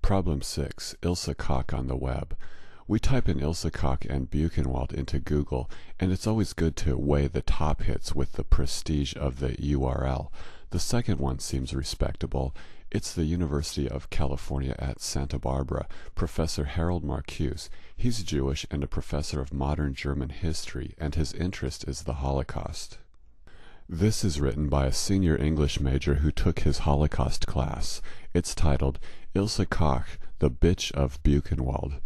Problem 6. Ilse Koch on the web. We type in Ilse Koch and Buchenwald into Google, and it's always good to weigh the top hits with the prestige of the URL. The second one seems respectable. It's the University of California at Santa Barbara, Professor Harold Marcuse. He's Jewish and a professor of modern German history, and his interest is the Holocaust. This is written by a senior English major who took his Holocaust class. It's titled, Ilse Koch, the Bitch of Buchenwald.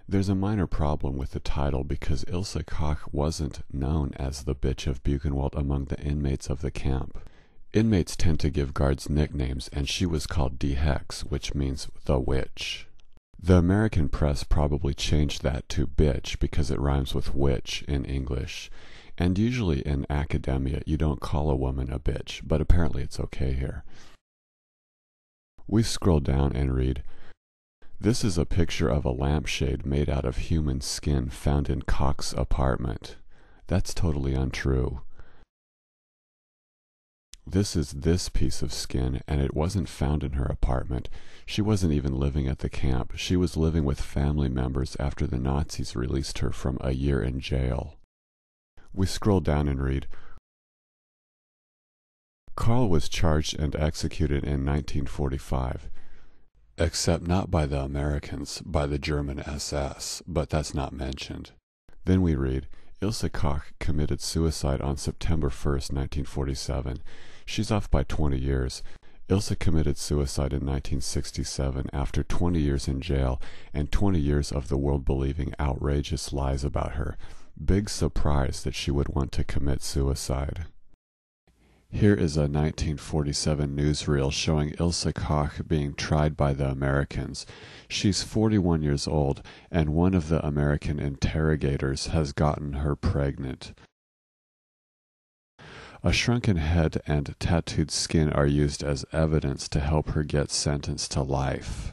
There's a minor problem with the title because Ilse Koch wasn't known as the Bitch of Buchenwald among the inmates of the camp. Inmates tend to give guards nicknames, and she was called Die Hex, which means the witch. The American press probably changed that to bitch because it rhymes with witch in English. And usually in academia you don't call a woman a bitch, but apparently it's okay here. We scroll down and read, "This is a picture of a lampshade made out of human skin found in Koch's apartment." That's totally untrue. This is this piece of skin, and it wasn't found in her apartment. She wasn't even living at the camp. She was living with family members after the Nazis released her from a year in jail. We scroll down and read, Karl was charged and executed in 1945, except not by the Americans, by the German SS, but that's not mentioned. Then we read, Ilse Koch committed suicide on September 1st, 1947. She's off by 20 years. Ilse committed suicide in 1967 after 20 years in jail and 20 years of the world believing outrageous lies about her. Big surprise that she would want to commit suicide. Here is a 1947 newsreel showing Ilse Koch being tried by the Americans. She's 41 years old, and one of the American interrogators has gotten her pregnant. A shrunken head and tattooed skin are used as evidence to help her get sentenced to life.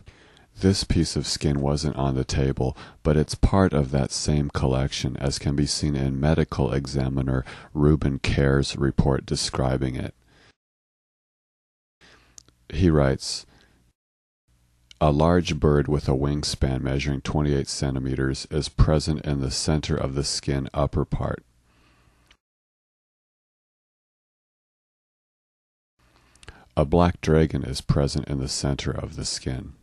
This piece of skin wasn't on the table, but it's part of that same collection, as can be seen in medical examiner Reuben Kerr's report describing it. He writes, "A large bird with a wingspan measuring 28 centimeters is present in the center of the skin upper part. A black dragon is present in the center of the skin.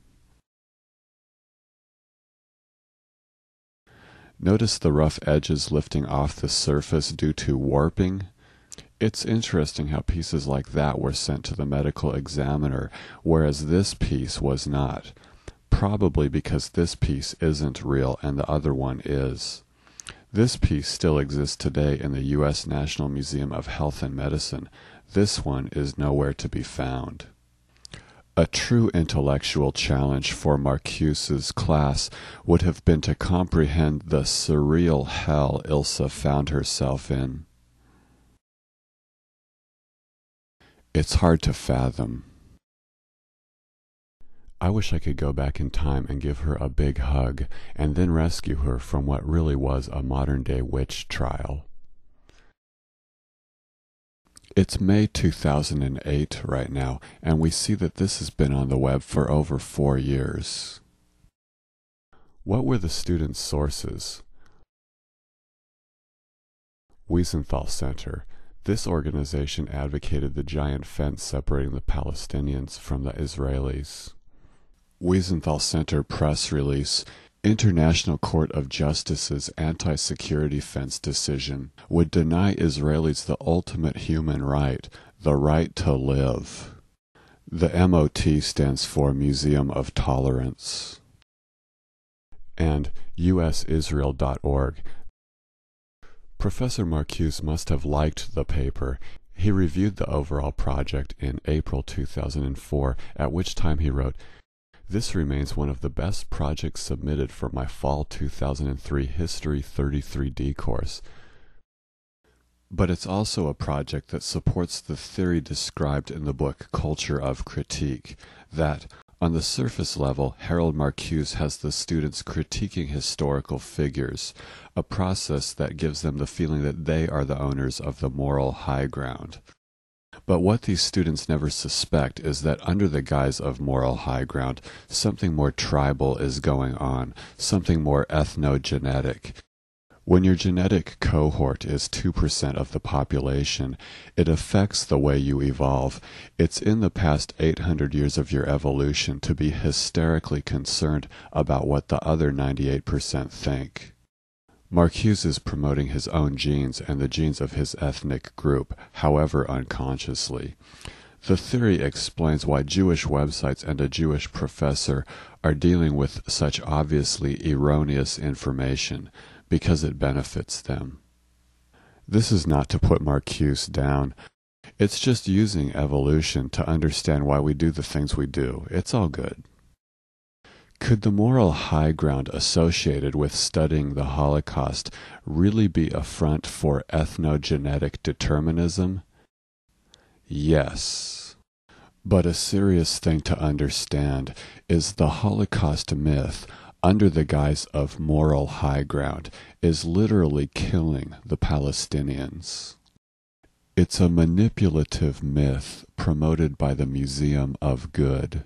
Notice the rough edges lifting off the surface due to warping? It's interesting how pieces like that were sent to the medical examiner, whereas this piece was not. Probably because this piece isn't real and the other one is. This piece still exists today in the U.S. National Museum of Health and Medicine. This one is nowhere to be found." A true intellectual challenge for Marcuse's class would have been to comprehend the surreal hell Ilse found herself in. It's hard to fathom. I wish I could go back in time and give her a big hug, and then rescue her from what really was a modern-day witch trial. It's May 2008 right now, and we see that this has been on the web for over 4 years. What were the students' sources? Wiesenthal Center. This organization advocated the giant fence separating the Palestinians from the Israelis. Wiesenthal Center press release. International Court of Justice's anti-security fence decision would deny Israelis the ultimate human right, the right to live. The MOT stands for Museum of Tolerance. And usisrael.org. Professor Marcuse must have liked the paper. He reviewed the overall project in April 2004, at which time he wrote, "This remains one of the best projects submitted for my fall 2003 History 33D course. But it's also a project that supports the theory described in the book Culture of Critique, that, on the surface level, Harold Marcuse has the students critiquing historical figures, a process that gives them the feeling that they are the owners of the moral high ground. But what these students never suspect is that under the guise of moral high ground, something more tribal is going on, something more ethnogenetic. When your genetic cohort is 2% of the population, it affects the way you evolve. It's in the past 800 years of your evolution to be hysterically concerned about what the other 98% think. Marcuse is promoting his own genes and the genes of his ethnic group, however unconsciously. The theory explains why Jewish websites and a Jewish professor are dealing with such obviously erroneous information, because it benefits them. This is not to put Marcuse down. It's just using evolution to understand why we do the things we do. It's all good. Could the moral high ground associated with studying the Holocaust really be a front for ethnogenetic determinism? Yes. But a serious thing to understand is the Holocaust myth, under the guise of moral high ground, is literally killing the Palestinians. It's a manipulative myth promoted by the Museum of Good.